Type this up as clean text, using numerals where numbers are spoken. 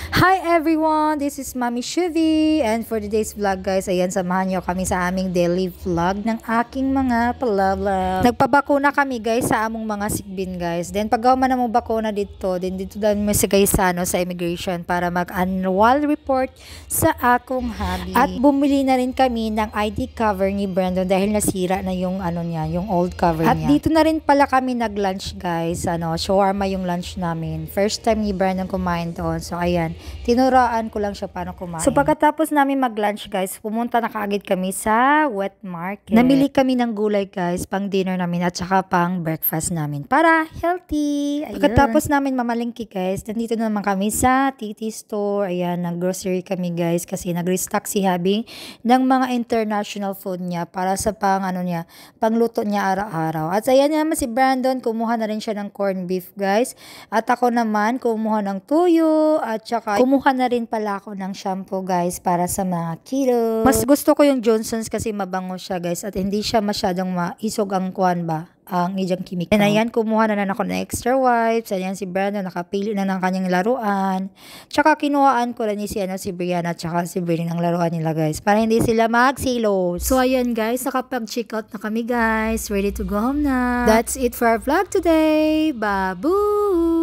Hi everyone! This is Mami Shuvi and for today's vlog guys, ayan samahan nyo kami sa aming daily vlog ng aking mga palabla. Nagpabakuna kami guys sa among mga sigbin guys. Then pag man namong bakuna dito dan mo sa guys sa immigration para mag-annual report sa akong hobby. At bumili na rin kami ng ID cover ni Brandon dahil nasira na yung yung old cover niya. At dito na rin pala kami nag-lunch guys. Shawarma yung lunch namin. First time ni Brandon kumain doon. So ayan, tinuraan ko lang siya paano kumain. So pagkatapos namin mag-lunch guys, pumunta na kaagad kami sa wet market. Namili kami ng gulay guys, pang dinner namin at saka pang breakfast namin para healthy. Ayun. Pagkatapos namin mamalingki guys, nandito na naman kami sa Titi Store. Ayan, nag-grocery kami guys kasi nag-restock si Habi ng mga international food niya para sa pangluto niya araw-araw. At ayan naman si Brandon, kumuha na rin siya ng corned beef guys. At ako naman, kumuha ng tuyo at saka kumuha na rin pala ako ng shampoo guys para sa mga kilo. Mas gusto ko yung Johnson's kasi mabango siya guys at hindi siya masyadong maisog ang kuwan ba, ang ijang chemical. And ayan, kumuha na ako ng extra wipes. Ayan si Brandon, nakapili na ng kanyang laruan. Tsaka kinuhaan ko rin si Brianna tsaka si Britney ng laruan nila guys para hindi sila magsilos. So ayan guys, nakapag-check out na kami guys. Ready to go home na. That's it for our vlog today. Babu!